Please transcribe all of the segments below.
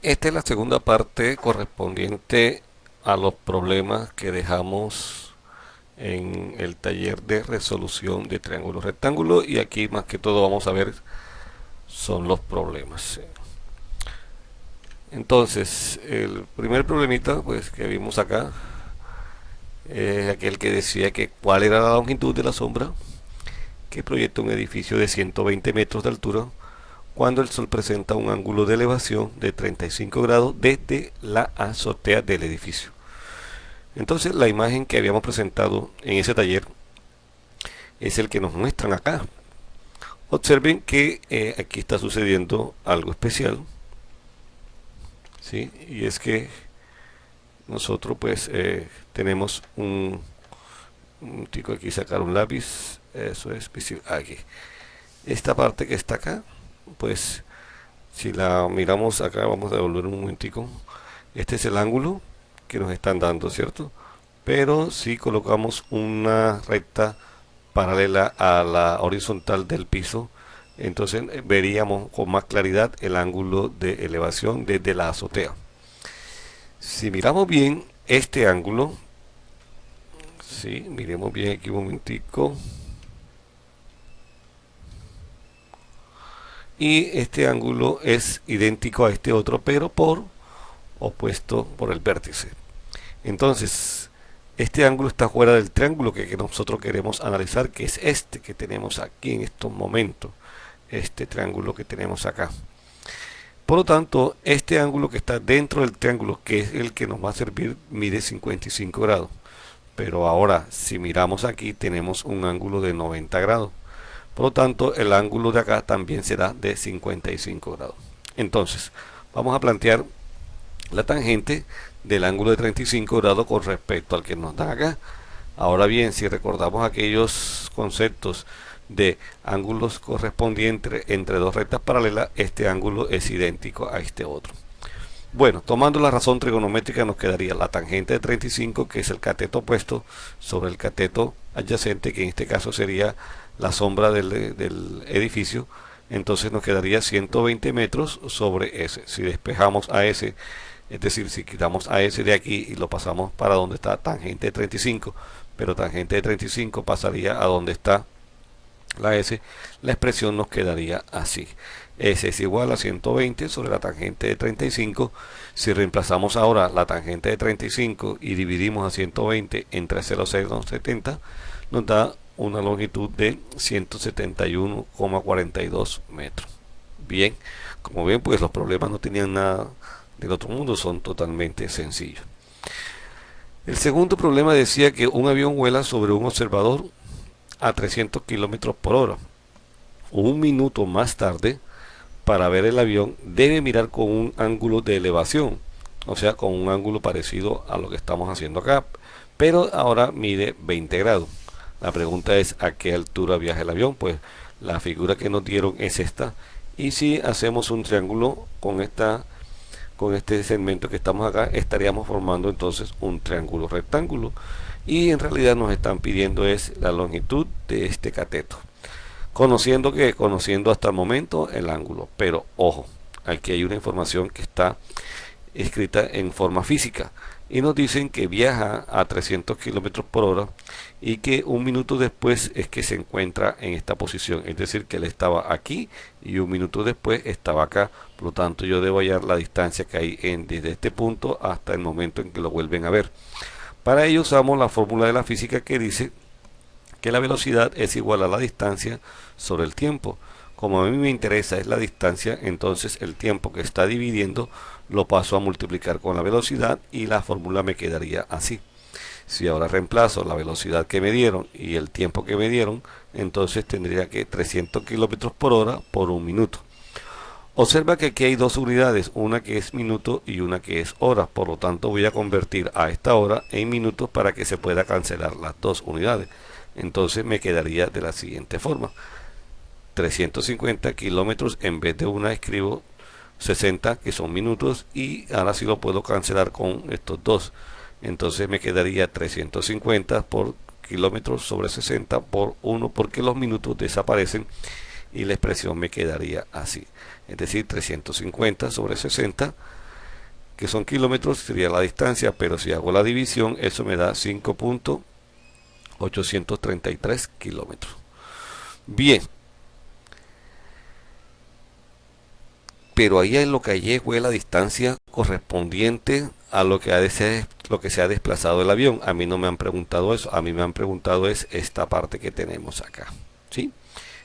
Esta es la segunda parte correspondiente a los problemas que dejamos en el taller de resolución de triángulo rectángulo, y aquí más que todo vamos a ver son los problemas. Entonces, el primer problemita pues que vimos acá es aquel que decía que cuál era la longitud de la sombra que proyecta un edificio de 120 metros de altura cuando el Sol presenta un ángulo de elevación de 35 grados desde la azotea del edificio. Entonces la imagen que habíamos presentado en ese taller es el que nos muestran acá. Observen que aquí está sucediendo algo especial, ¿sí? Y es que nosotros pues tenemos un tico aquí, sacar un lápiz, eso es visible aquí. Esta parte que está acá, pues si la miramos acá, vamos a devolver un momentico. Este es el ángulo que nos están dando, ¿cierto? Pero si colocamos una recta paralela a la horizontal del piso, entonces veríamos con más claridad el ángulo de elevación desde la azotea. Si miramos bien este ángulo, sí, miremos bien aquí un momentico, y este ángulo es idéntico a este otro, pero por opuesto por el vértice. Entonces, este ángulo está fuera del triángulo que nosotros queremos analizar, que es este que tenemos aquí en estos momentos, este triángulo que tenemos acá. Por lo tanto, este ángulo que está dentro del triángulo, que es el que nos va a servir, mide 55 grados. Pero ahora, si miramos aquí, tenemos un ángulo de 90 grados. Por lo tanto, el ángulo de acá también será de 55 grados. Entonces, vamos a plantear la tangente del ángulo de 35 grados con respecto al que nos da acá. Ahora bien, si recordamos aquellos conceptos de ángulos correspondientes entre dos rectas paralelas, este ángulo es idéntico a este otro. Bueno, tomando la razón trigonométrica nos quedaría la tangente de 35, que es el cateto opuesto, sobre el cateto adyacente, que en este caso sería la sombra del edificio. Entonces nos quedaría 120 metros sobre S. Si despejamos a S, es decir, si quitamos a S de aquí y lo pasamos para donde está tangente de 35, pero tangente de 35 pasaría a donde está la S, la expresión nos quedaría así. S es igual a 120 sobre la tangente de 35. Si reemplazamos ahora la tangente de 35 y dividimos a 120 entre 0,070, nos da una longitud de 171,42 metros. Bien, como ven, pues los problemas no tenían nada del otro mundo, son totalmente sencillos. El segundo problema decía que un avión vuela sobre un observador a 300 kilómetros por hora. Un minuto más tarde, para ver el avión, debe mirar con un ángulo de elevación, o sea, con un ángulo parecido a lo que estamos haciendo acá, pero ahora mide 20 grados. La pregunta es a qué altura viaja el avión. Pues la figura que nos dieron es esta, y si hacemos un triángulo con este segmento que estamos acá, estaríamos formando entonces un triángulo rectángulo, y en realidad nos están pidiendo es la longitud de este cateto, conociendo hasta el momento el ángulo. Pero ojo, aquí hay una información que está escrita en forma física, y nos dicen que viaja a 300 kilómetros por hora y que un minuto después es que se encuentra en esta posición, es decir, que él estaba aquí y un minuto después estaba acá. Por lo tanto, yo debo hallar la distancia que hay desde este punto hasta el momento en que lo vuelven a ver. Para ello usamos la fórmula de la física que dice que la velocidad es igual a la distancia sobre el tiempo. Como a mí me interesa es la distancia, entonces el tiempo que está dividiendo lo paso a multiplicar con la velocidad y la fórmula me quedaría así. Si ahora reemplazo la velocidad que me dieron y el tiempo que me dieron, entonces tendría que 300 kilómetros por hora por un minuto. Observa que aquí hay dos unidades, una que es minuto y una que es hora. Por lo tanto, voy a convertir a esta hora en minutos para que se pueda cancelar las dos unidades. Entonces me quedaría de la siguiente forma: 350 kilómetros, en vez de una escribo 60, que son minutos, y ahora sí lo puedo cancelar con estos dos. Entonces me quedaría 350 por kilómetros sobre 60 por 1, porque los minutos desaparecen y la expresión me quedaría así. Es decir, 350 sobre 60 que son kilómetros, sería la distancia, pero si hago la división, eso me da 5.833 kilómetros. Bien, pero ahí en lo que llego es la distancia correspondiente a lo que se ha desplazado el avión. A mí no me han preguntado eso, a mí me han preguntado es esta parte que tenemos acá, ¿sí?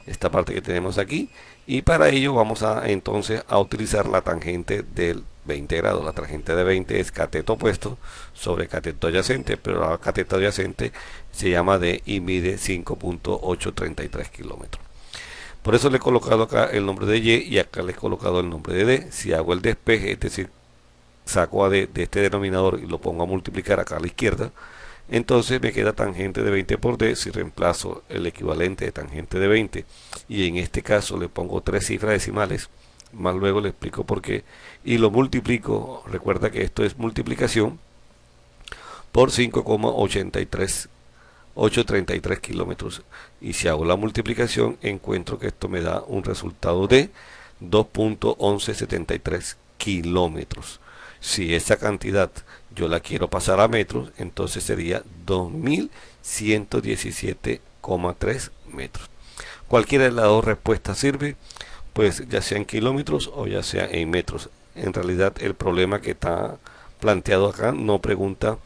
Esta parte que tenemos aquí, y para ello vamos a entonces a utilizar la tangente del 20 grados. La tangente de 20 es cateto opuesto sobre cateto adyacente, pero la cateto adyacente se llama D y mide 5.833 kilómetros. Por eso le he colocado acá el nombre de Y y acá le he colocado el nombre de D. Si hago el despeje, es decir, saco a D de este denominador y lo pongo a multiplicar acá a la izquierda, entonces me queda tangente de 20 por D. Si reemplazo el equivalente de tangente de 20 y en este caso le pongo 3 cifras decimales, más luego le explico por qué, y lo multiplico, recuerda que esto es multiplicación, por 5.833 kilómetros, y si hago la multiplicación encuentro que esto me da un resultado de 2.1173 kilómetros. Si esa cantidad yo la quiero pasar a metros, entonces sería 2117,3 metros. Cualquiera de las dos respuestas sirve, pues ya sea en kilómetros o ya sea en metros. En realidad el problema que está planteado acá no pregunta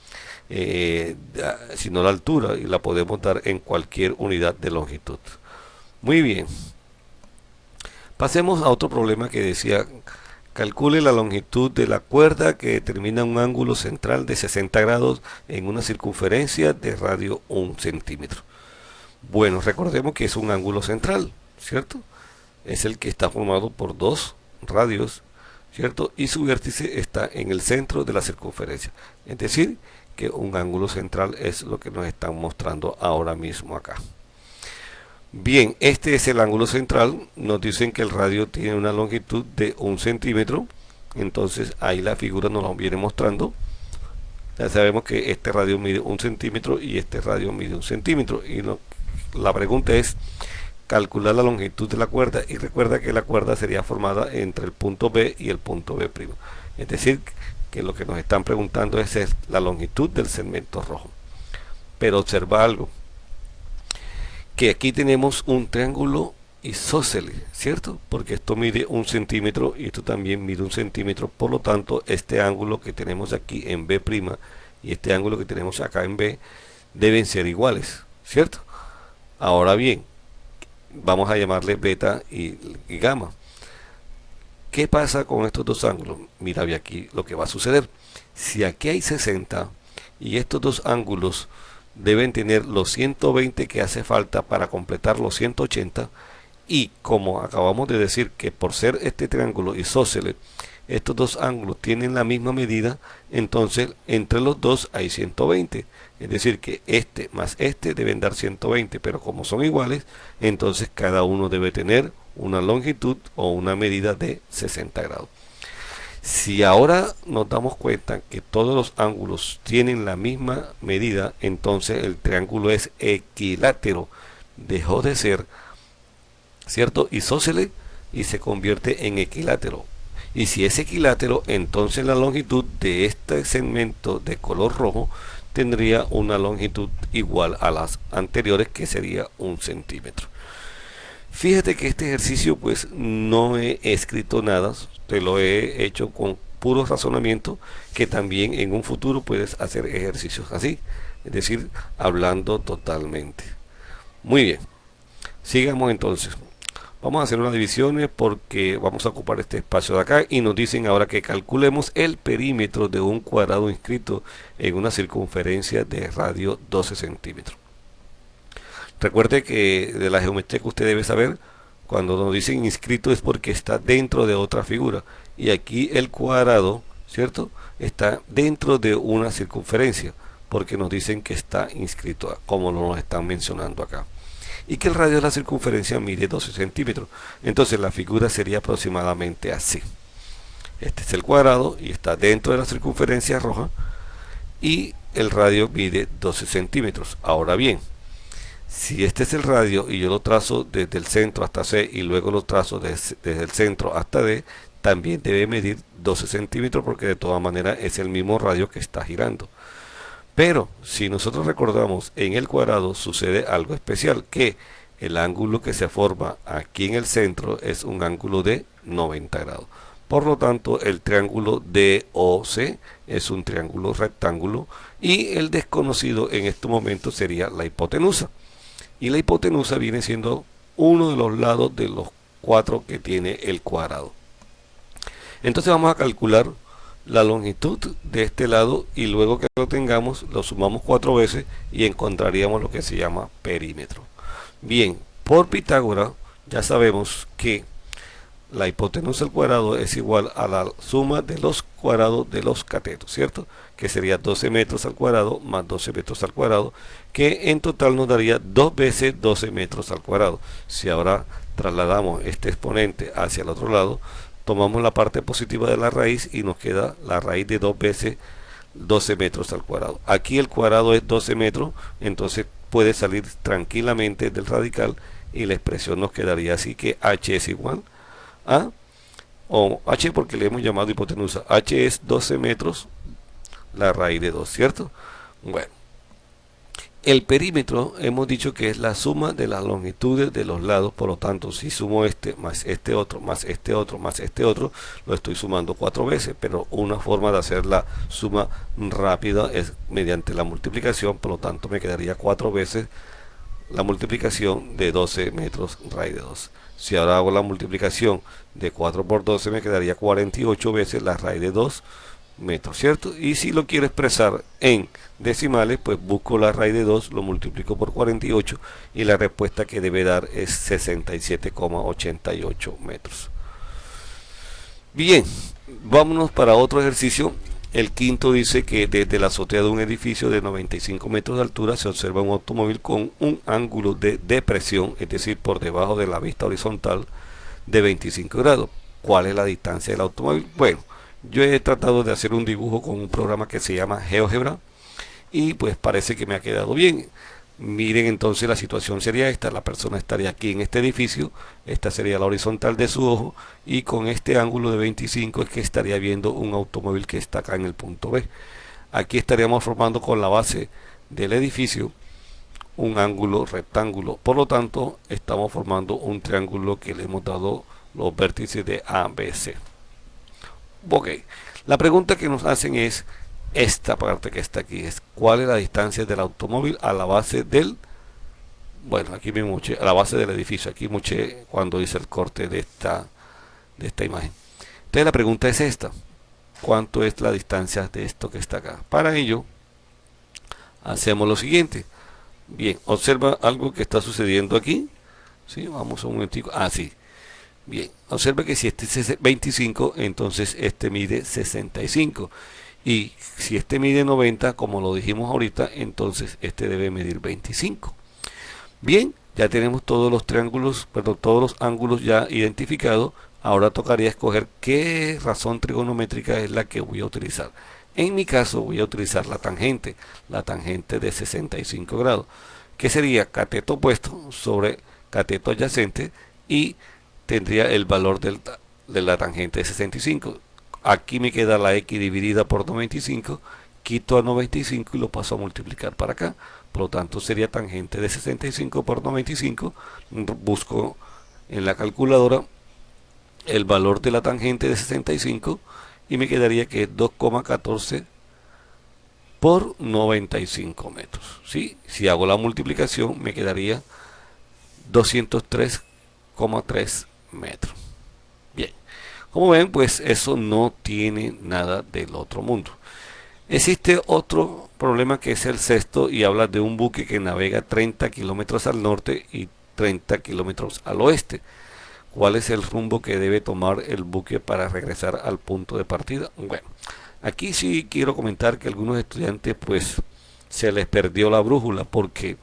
sino la altura, y la podemos dar en cualquier unidad de longitud. Muy bien, pasemos a otro problema que decía: calcule la longitud de la cuerda que determina un ángulo central de 60 grados en una circunferencia de radio 1 centímetro. Bueno, recordemos que es un ángulo central, ¿cierto? Es el que está formado por dos radios, ¿cierto? Y su vértice está en el centro de la circunferencia. Es decir, que un ángulo central es lo que nos están mostrando ahora mismo acá. Bien, este es el ángulo central. Nos dicen que el radio tiene una longitud de 1 centímetro. Entonces ahí la figura nos lo viene mostrando. Ya sabemos que este radio mide 1 centímetro y este radio mide 1 centímetro. Y la pregunta es calcular la longitud de la cuerda. Y recuerda que la cuerda sería formada entre el punto B y el punto B'. Es decir, que lo que nos están preguntando es la longitud del segmento rojo. Pero observa algo, que aquí tenemos un triángulo isósceles, ¿cierto? Porque esto mide 1 centímetro y esto también mide 1 centímetro. Por lo tanto, este ángulo que tenemos aquí en B' y este ángulo que tenemos acá en B deben ser iguales, ¿cierto? Ahora bien, vamos a llamarle beta y gamma. ¿Qué pasa con estos dos ángulos? Mira aquí lo que va a suceder. Si aquí hay 60 y estos dos ángulos deben tener los 120 que hace falta para completar los 180, y como acabamos de decir que por ser este triángulo isósceles estos dos ángulos tienen la misma medida, entonces entre los dos hay 120. Es decir, que este más este deben dar 120, pero como son iguales, entonces cada uno debe tener una longitud o una medida de 60 grados. Si ahora nos damos cuenta que todos los ángulos tienen la misma medida, entonces el triángulo es equilátero. Dejó de ser, ¿cierto?, isósceles y se convierte en equilátero. Y si es equilátero, entonces la longitud de este segmento de color rojo tendría una longitud igual a las anteriores, que sería 1 centímetro. Fíjate que este ejercicio pues no he escrito nada, te lo he hecho con puro razonamiento, que también en un futuro puedes hacer ejercicios así, es decir, hablando totalmente. Muy bien, sigamos entonces. Vamos a hacer unas divisiones porque vamos a ocupar este espacio de acá, y nos dicen ahora que calculemos el perímetro de un cuadrado inscrito en una circunferencia de radio 12 centímetros. Recuerde que de la geometría que usted debe saber, cuando nos dicen inscrito es porque está dentro de otra figura, y aquí el cuadrado, ¿cierto?, está dentro de una circunferencia, porque nos dicen que está inscrito, como nos están mencionando acá, y que el radio de la circunferencia mide 12 centímetros. Entonces la figura sería aproximadamente así. Este es el cuadrado y está dentro de la circunferencia roja, y el radio mide 12 centímetros. Ahora bien, si este es el radio y yo lo trazo desde el centro hasta C y luego lo trazo desde el centro hasta D, también debe medir 12 centímetros porque de todas maneras es el mismo radio que está girando. Pero si nosotros recordamos, en el cuadrado sucede algo especial, que el ángulo que se forma aquí en el centro es un ángulo de 90 grados. Por lo tanto, el triángulo DOC es un triángulo rectángulo y el desconocido en este momento sería la hipotenusa. Y la hipotenusa viene siendo uno de los lados de los 4 que tiene el cuadrado. Entonces vamos a calcular la longitud de este lado y luego que lo tengamos lo sumamos 4 veces y encontraríamos lo que se llama perímetro. Bien, por Pitágoras ya sabemos que la hipotenusa al cuadrado es igual a la suma de los cuadrados de los catetos, ¿cierto? Que sería 12 metros al cuadrado más 12 metros al cuadrado, que en total nos daría 2 veces 12 metros al cuadrado. Si ahora trasladamos este exponente hacia el otro lado, tomamos la parte positiva de la raíz y nos queda la raíz de 2 veces 12 metros al cuadrado. Aquí el cuadrado es 12 metros, entonces puede salir tranquilamente del radical y la expresión nos quedaría así, que h es igual a, o h porque le hemos llamado hipotenusa, h es 12 metros la raíz de 2, ¿cierto? Bueno, el perímetro hemos dicho que es la suma de las longitudes de los lados, por lo tanto si sumo este más este otro más este otro más este otro, lo estoy sumando 4 veces, pero una forma de hacer la suma rápida es mediante la multiplicación, por lo tanto me quedaría 4 veces la multiplicación de 12 metros raíz de 2. Si ahora hago la multiplicación de 4 por 12 me quedaría 48 veces la raíz de 2 metros, ¿cierto? Y si lo quiero expresar en decimales, pues busco la raíz de 2, lo multiplico por 48 y la respuesta que debe dar es 67,88 metros. Bien, vámonos para otro ejercicio. El quinto dice que desde la azotea de un edificio de 95 metros de altura se observa un automóvil con un ángulo de depresión, es decir, por debajo de la vista horizontal, de 25 grados. ¿Cuál es la distancia del automóvil? Bueno, yo he tratado de hacer un dibujo con un programa que se llama GeoGebra y pues parece que me ha quedado bien. Miren, entonces la situación sería esta: la persona estaría aquí en este edificio, esta sería la horizontal de su ojo y con este ángulo de 25 es que estaría viendo un automóvil que está acá en el punto B. Aquí estaríamos formando con la base del edificio un ángulo rectángulo, por lo tanto estamos formando un triángulo que le hemos dado los vértices de ABC. Ok, la pregunta que nos hacen es esta parte que está aquí, es cuál es la distancia del automóvil a la base del, bueno, aquí me moché, a la base del edificio, aquí moché cuando hice el corte de esta imagen. Entonces la pregunta es esta: ¿cuánto es la distancia de esto que está acá? Para ello hacemos lo siguiente. Bien, observa algo que está sucediendo aquí. ¿Sí? Vamos un momentico. Ah, sí. Bien, observa que si este es 25, entonces este mide 65. Y si este mide 90, como lo dijimos ahorita, entonces este debe medir 25. Bien, ya tenemos todos los triángulos, perdón, todos los ángulos ya identificados. Ahora tocaría escoger qué razón trigonométrica es la que voy a utilizar. En mi caso voy a utilizar la tangente de 65 grados, que sería cateto opuesto sobre cateto adyacente y tendría el valor de la tangente de 65. Aquí me queda la x dividida por 95, quito a 95 y lo paso a multiplicar para acá. Por lo tanto sería tangente de 65 por 95. Busco en la calculadora el valor de la tangente de 65 y me quedaría que es 2,14 por 95 metros. ¿Sí? Si hago la multiplicación me quedaría 203,3 metros. Bien, como ven, pues eso no tiene nada del otro mundo. Existe otro problema que es el sexto y habla de un buque que navega 30 kilómetros al norte y 30 kilómetros al oeste. ¿Cuál es el rumbo que debe tomar el buque para regresar al punto de partida? Bueno, aquí sí quiero comentar que algunos estudiantes pues se les perdió la brújula, porque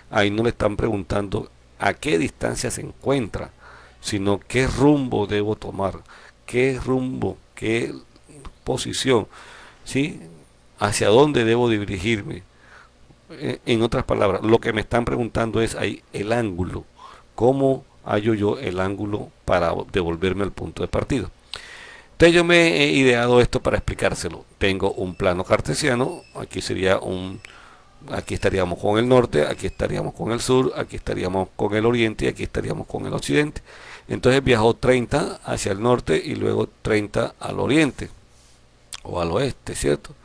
ahí no le están preguntando a qué distancia se encuentra, sino qué rumbo debo tomar, qué rumbo, qué posición, ¿sí? Hacia dónde debo dirigirme. En otras palabras, lo que me están preguntando es ahí el ángulo, cómo hallo yo el ángulo para devolverme al punto de partida. Entonces yo me he ideado esto para explicárselo. Tengo un plano cartesiano, aquí sería aquí estaríamos con el norte, aquí estaríamos con el sur, aquí estaríamos con el oriente y aquí estaríamos con el occidente. Entonces viajó 30 hacia el norte y luego 30 al oriente o al oeste, ¿cierto?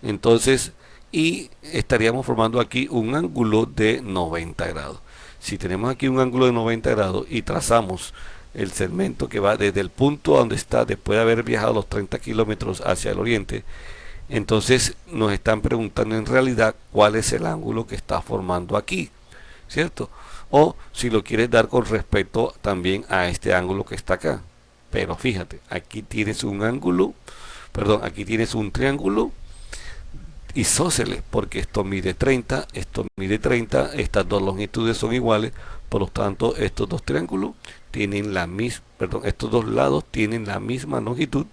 Entonces, y estaríamos formando aquí un ángulo de 90 grados. Si tenemos aquí un ángulo de 90 grados y trazamos el segmento que va desde el punto donde está después de haber viajado los 30 kilómetros hacia el oriente, entonces nos están preguntando en realidad cuál es el ángulo que está formando aquí, ¿cierto? O si lo quieres dar con respecto también a este ángulo que está acá. Pero fíjate, aquí tienes un ángulo, perdón, aquí tienes un triángulo isósceles, porque esto mide 30, esto mide 30, estas dos longitudes son iguales, por lo tanto estos dos triángulos tienen la misma, perdón, estos dos lados tienen la misma longitud,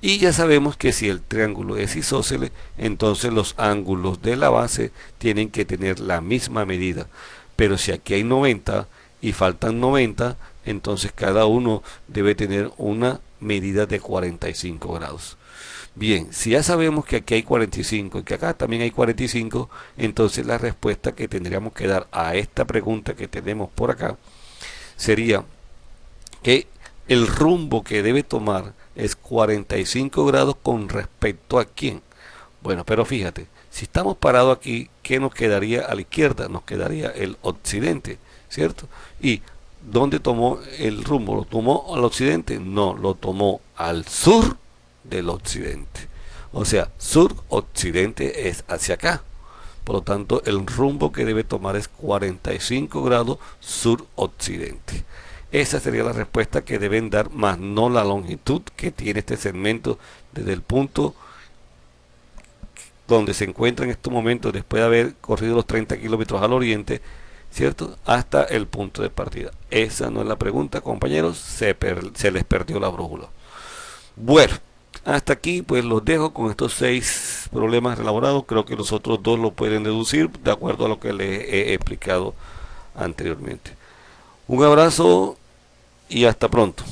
y ya sabemos que si el triángulo es isósceles, entonces los ángulos de la base tienen que tener la misma medida, pero si aquí hay 90 y faltan 90, entonces cada uno debe tener una medida de 45 grados. Bien, si ya sabemos que aquí hay 45 y que acá también hay 45, entonces la respuesta que tendríamos que dar a esta pregunta que tenemos por acá sería que el rumbo que debe tomar es 45 grados con respecto a quién. Bueno, pero fíjate, si estamos parados aquí, ¿qué nos quedaría a la izquierda? Nos quedaría el occidente, ¿cierto? ¿Y dónde tomó el rumbo? ¿Lo tomó al occidente? No, lo tomó al sur del occidente. O sea, sur-occidente es hacia acá. Por lo tanto, el rumbo que debe tomar es 45 grados sur-occidente. Esa sería la respuesta que deben dar, más no la longitud que tiene este segmento desde el punto donde se encuentra en estos momentos después de haber corrido los 30 kilómetros al oriente, ¿cierto? Hasta el punto de partida. Esa no es la pregunta, compañeros, se les perdió la brújula. Bueno, hasta aquí pues los dejo con estos 6 problemas elaborados. Creo que los otros 2 lo pueden deducir de acuerdo a lo que les he explicado anteriormente. Un abrazo y hasta pronto.